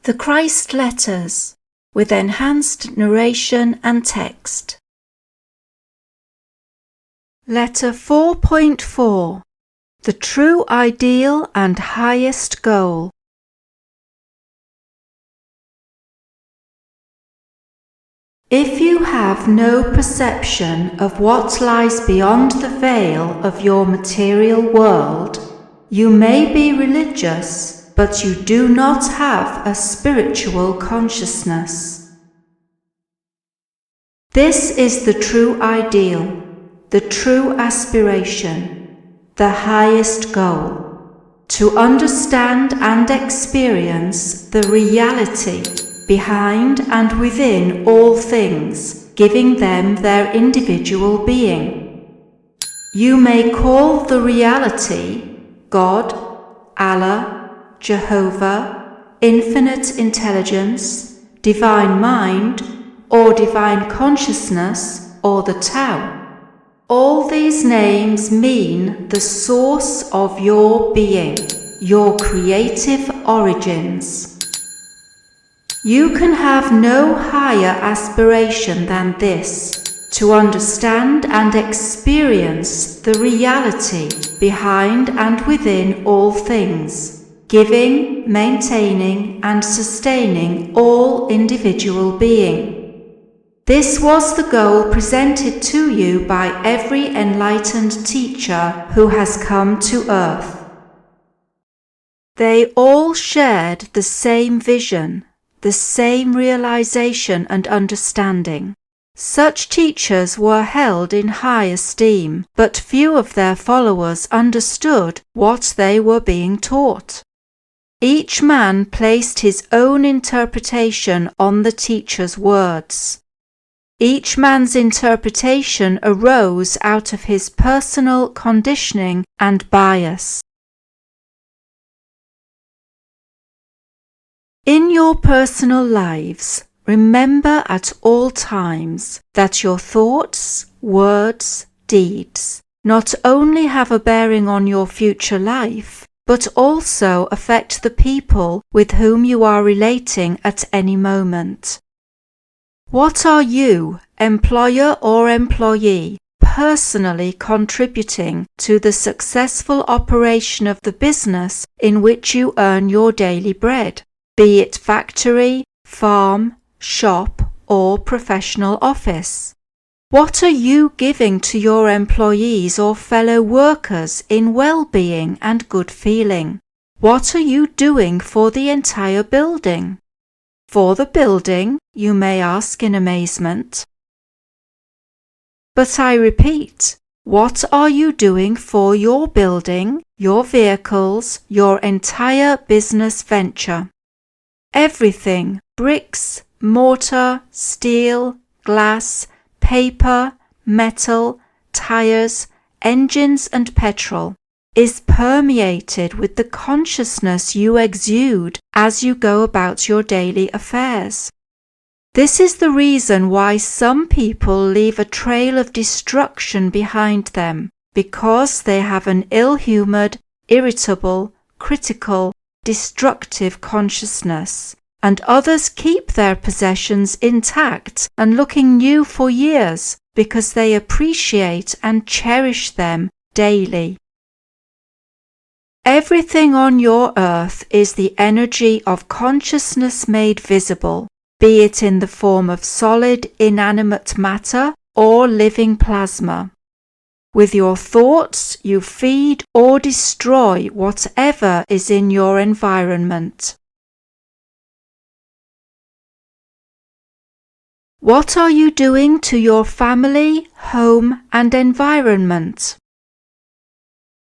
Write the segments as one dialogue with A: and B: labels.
A: The Christ Letters, with enhanced narration and text. Letter 4.4. The True Ideal and Highest Goal. If you have no perception of what lies beyond the veil of your material world, you may be religious, but you do not have a spiritual consciousness. This is the true ideal, the true aspiration, the highest goal, to understand and experience the reality behind and within all things, giving them their individual being. You may call the reality God, Allah, Jehovah, infinite intelligence, divine mind, or divine consciousness, or the Tao. All these names mean the source of your being, your creative origins. You can have no higher aspiration than this, to understand and experience the reality behind and within all things, giving, maintaining, and sustaining all individual being. This was the goal presented to you by every enlightened teacher who has come to earth. They all shared the same vision, the same realization and understanding. Such teachers were held in high esteem, but few of their followers understood what they were being taught. Each man placed his own interpretation on the teacher's words. Each man's interpretation arose out of his personal conditioning and bias. In your personal lives, remember at all times that your thoughts, words, deeds not only have a bearing on your future life, but also affect the people with whom you are relating at any moment. What are you, employer or employee, personally contributing to the successful operation of the business in which you earn your daily bread, be it factory, farm, shop, or professional office? What are you giving to your employees or fellow workers in well-being and good feeling? What are you doing for the entire building? For the building, you may ask in amazement. But I repeat, what are you doing for your building, your vehicles, your entire business venture? Everything, bricks, mortar, steel, glass, paper, metal, tires, engines and petrol, is permeated with the consciousness you exude as you go about your daily affairs. This is the reason why some people leave a trail of destruction behind them, because they have an ill-humoured, irritable, critical, destructive consciousness. And others keep their possessions intact and looking new for years because they appreciate and cherish them daily. Everything on your earth is the energy of consciousness made visible, be it in the form of solid inanimate matter or living plasma. With your thoughts, you feed or destroy whatever is in your environment. What are you doing to your family, home, and environment?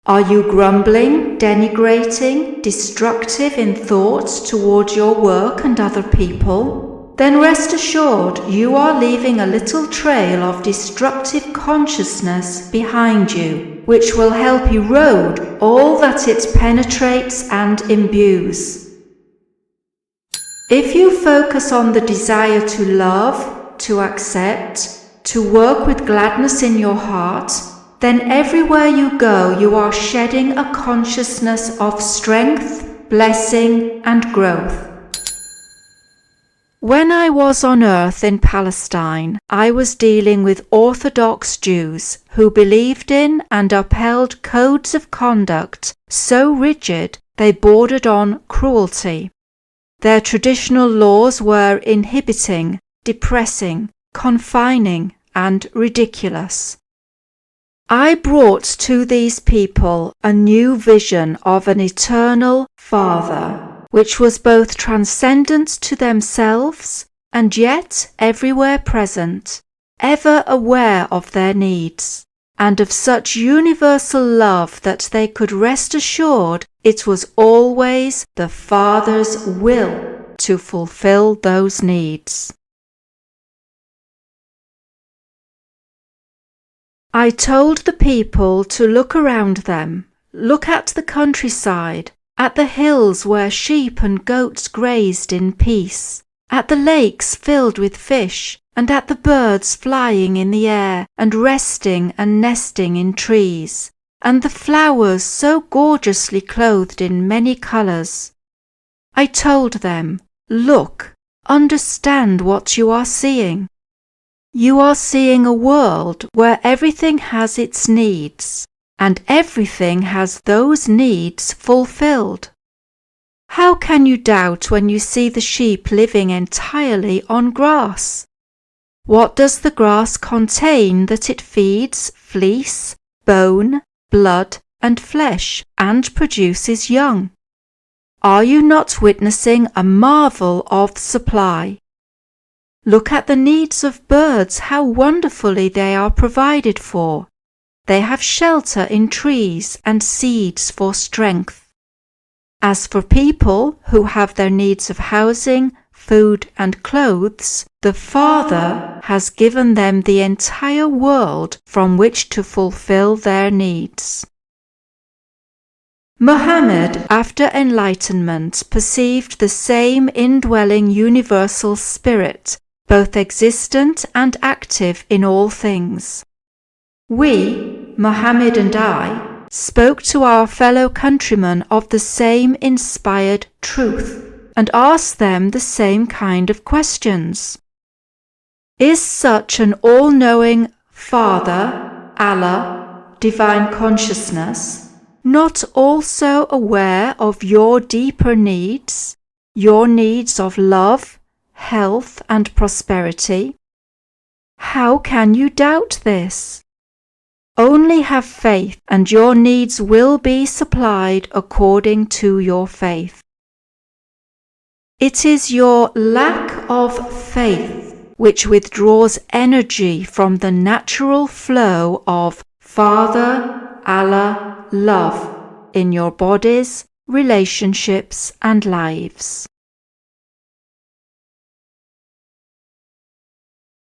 A: Are you grumbling, denigrating, destructive in thoughts towards your work and other people? Then rest assured you are leaving a little trail of destructive consciousness behind you, which will help erode all that it penetrates and imbues. If you focus on the desire to love, to accept, to work with gladness in your heart, then everywhere you go you are shedding a consciousness of strength, blessing, and growth. When I was on earth in Palestine, I was dealing with Orthodox Jews who believed in and upheld codes of conduct so rigid they bordered on cruelty. Their traditional laws were inhibiting, depressing, confining, and ridiculous. I brought to these people a new vision of an eternal Father, which was both transcendent to themselves and yet everywhere present, ever aware of their needs, and of such universal love that they could rest assured it was always the Father's will to fulfill those needs. I told the people to look around them, look at the countryside, at the hills where sheep and goats grazed in peace, at the lakes filled with fish, and at the birds flying in the air and resting and nesting in trees, and the flowers so gorgeously clothed in many colours. I told them, look, understand what you are seeing. You are seeing a world where everything has its needs, and everything has those needs fulfilled. How can you doubt when you see the sheep living entirely on grass? What does the grass contain that it feeds fleece, bone, blood, and flesh, and produces young? Are you not witnessing a marvel of supply? Look at the needs of birds, how wonderfully they are provided for. They have shelter in trees and seeds for strength. As for people who have their needs of housing, food, and clothes, the Father has given them the entire world from which to fulfill their needs. Muhammad, after enlightenment, perceived the same indwelling universal spirit, both existent and active in all things. We, Muhammad and I, spoke to our fellow countrymen of the same inspired truth and asked them the same kind of questions. Is such an all-knowing Father, Allah, divine consciousness, not also aware of your deeper needs, your needs of love, health, and prosperity? How can you doubt this? Only have faith, and your needs will be supplied according to your faith. It is your lack of faith which withdraws energy from the natural flow of Father, Allah, love in your bodies, relationships, and lives.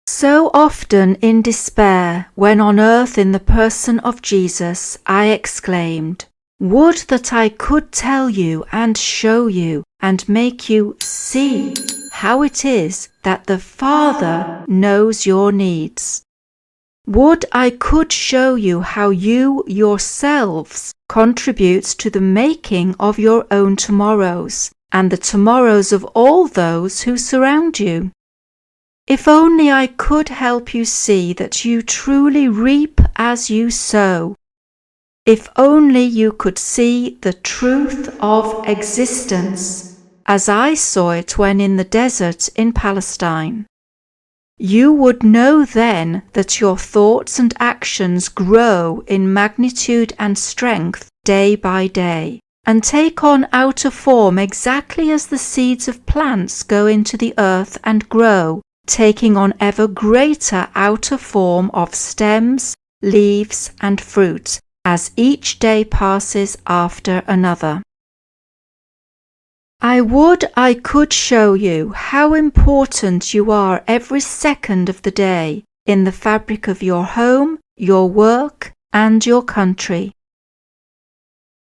A: So often in despair, when on earth in the person of Jesus, I exclaimed, would that I could tell you and show you and make you see how it is that the Father knows your needs. Would I could show you how you yourselves contribute to the making of your own tomorrows and the tomorrows of all those who surround you. If only I could help you see that you truly reap as you sow. If only you could see the truth of existence, as I saw it when in the desert in Palestine. You would know then that your thoughts and actions grow in magnitude and strength day by day, and take on outer form exactly as the seeds of plants go into the earth and grow, taking on ever greater outer form of stems, leaves, and fruit, as each day passes after another. I would I could show you how important you are every second of the day in the fabric of your home, your work, and your country.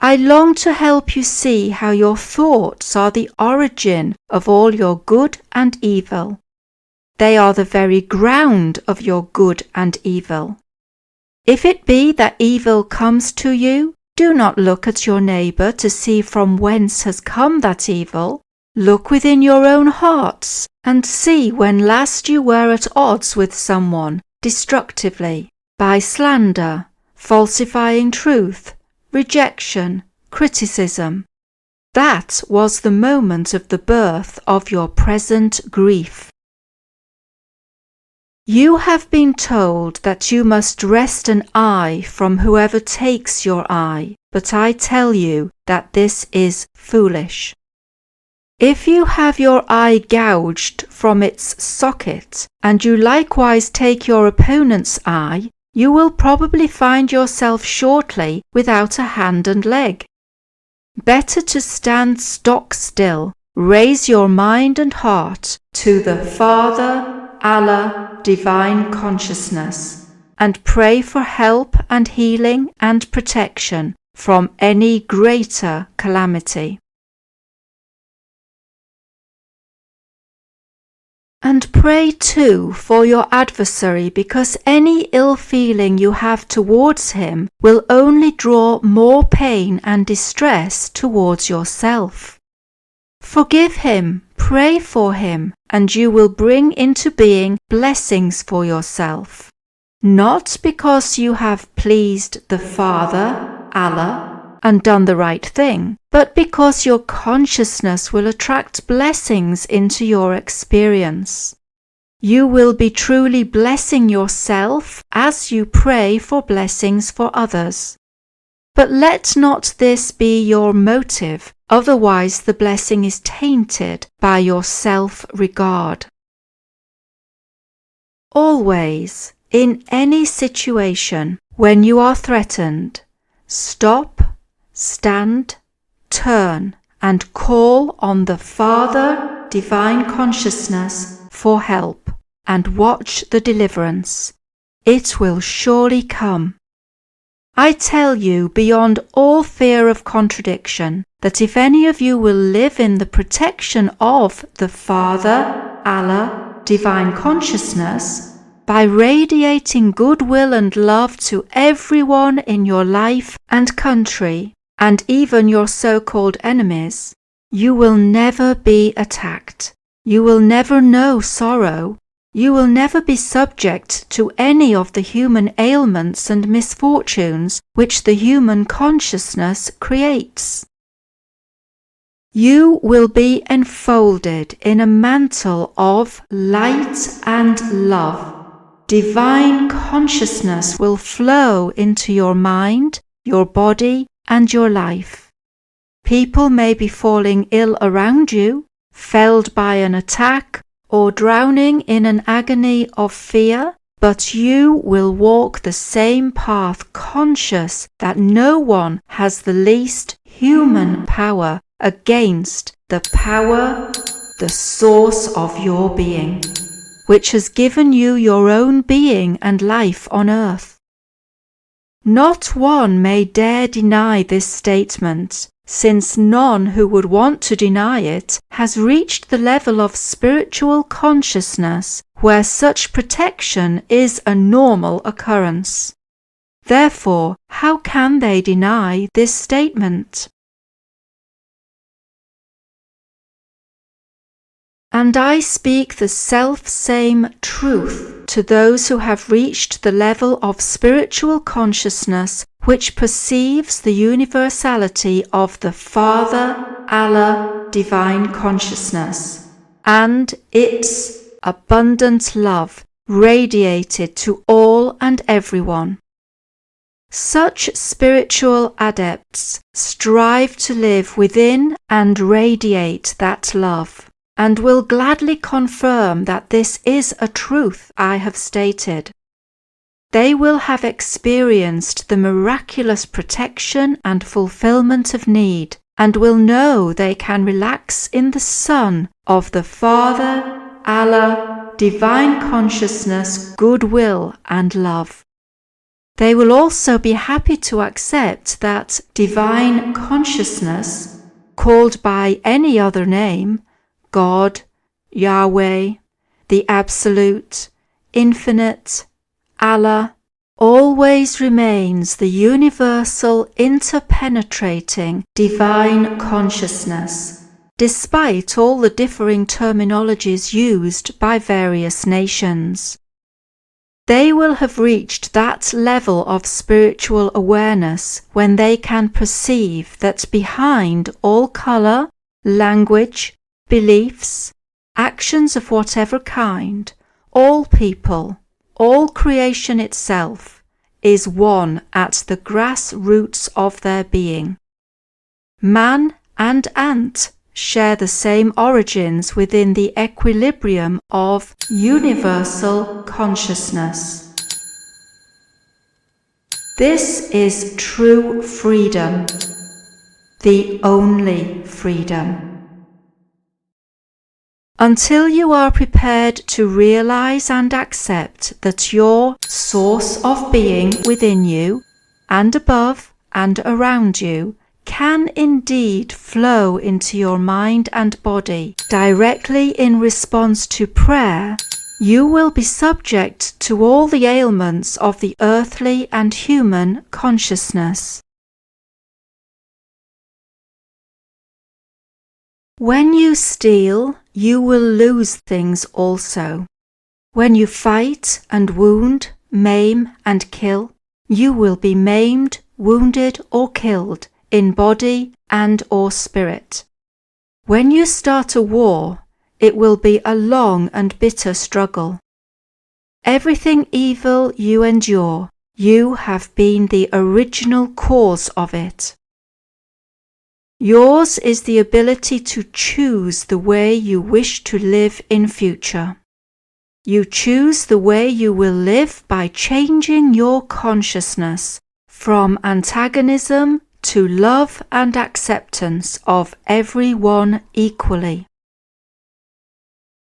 A: I long to help you see how your thoughts are the origin of all your good and evil. They are the very ground of your good and evil. If it be that evil comes to you, do not look at your neighbour to see from whence has come that evil, Look within your own hearts and see when last you were at odds with someone destructively, by slander, falsifying truth, rejection, criticism. That was the moment of the birth of your present grief. You have been told that you must wrest an eye from whoever takes your eye, but I tell you that this is foolish. If you have your eye gouged from its socket, and you likewise take your opponent's eye, you will probably find yourself shortly without a hand and leg. Better to stand stock still, raise your mind and heart to the Father, Allah, Divine Consciousness, and pray for help and healing and protection from any greater calamity. And pray too for your adversary, because any ill feeling you have towards him will only draw more pain and distress towards yourself. Forgive him, pray for him, and you will bring into being blessings for yourself, not because you have pleased the Father, Allah, and done the right thing, but because your consciousness will attract blessings into your experience. You will be truly blessing yourself as you pray for blessings for others. But let not this be your motive, otherwise the blessing is tainted by your self-regard. Always, in any situation, when you are threatened, stop, stand, turn, and call on the Father, Divine Consciousness, for help, and watch the deliverance. It will surely come. I tell you, beyond all fear of contradiction, that if any of you will live in the protection of the Father, Allah, Divine Consciousness, by radiating goodwill and love to everyone in your life and country, and even your so-called enemies, you will never be attacked. You will never know sorrow. You will never be subject to any of the human ailments and misfortunes which the human consciousness creates. You will be enfolded in a mantle of light and love. Divine consciousness will flow into your mind, your body, and your life. People may be falling ill around you, felled by an attack, or drowning in an agony of fear, but you will walk the same path conscious that no one has the least human power against the power, the source of your being, which has given you your own being and life on earth. Not one may dare deny this statement, since none who would want to deny it has reached the level of spiritual consciousness where such protection is a normal occurrence. Therefore, how can they deny this statement? And I speak the self-same truth to those who have reached the level of spiritual consciousness which perceives the universality of the Father, Allah, Divine Consciousness, and its abundant love radiated to all and everyone. Such spiritual adepts strive to live within and radiate that love, and will gladly confirm that this is a truth I have stated. They will have experienced the miraculous protection and fulfillment of need, and will know they can relax in the sun of the Father, Allah, Divine Consciousness, goodwill and love. They will also be happy to accept that Divine Consciousness, called by any other name, God, Yahweh, the Absolute, Infinite, Allah, always remains the universal interpenetrating Divine Consciousness, despite all the differing terminologies used by various nations. They will have reached that level of spiritual awareness when they can perceive that behind all color, language, beliefs, actions of whatever kind, all people, all creation itself, is one at the grassroots of their being. Man and ant share the same origins within the equilibrium of universal consciousness. This is true freedom, the only freedom. Until you are prepared to realize and accept that your source of being within you and above and around you can indeed flow into your mind and body directly in response to prayer, you will be subject to all the ailments of the earthly and human consciousness. When you steal, you will lose things also. When you fight and wound, maim and kill, you will be maimed, wounded or killed in body and or spirit. When you start a war, it will be a long and bitter struggle. Everything evil you endure, you have been the original cause of it. Yours is the ability to choose the way you wish to live in future. You choose the way you will live by changing your consciousness from antagonism to love and acceptance of everyone equally.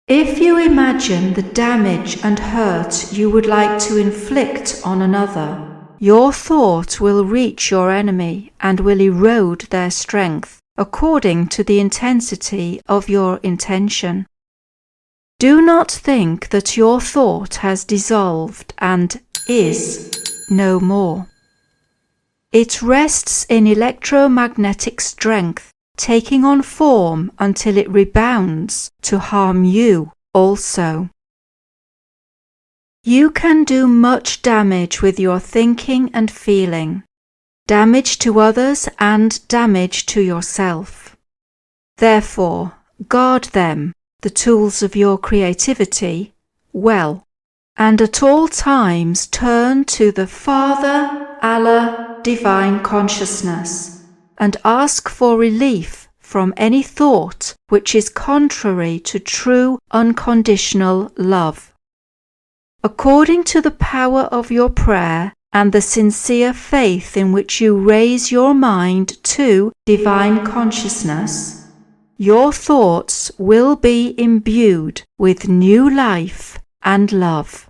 A: If you imagine the damage and hurt you would like to inflict on another, your thought will reach your enemy and will erode their strength according to the intensity of your intention. Do not think that your thought has dissolved and is no more. It rests in electromagnetic strength, taking on form until it rebounds to harm you also. You can do much damage with your thinking and feeling, damage to others and damage to yourself. Therefore, guard them, the tools of your creativity, well, and at all times turn to the Father, Allah, Divine Consciousness, and ask for relief from any thought which is contrary to true unconditional love. According to the power of your prayer and the sincere faith in which you raise your mind to Divine Consciousness, your thoughts will be imbued with new life and love.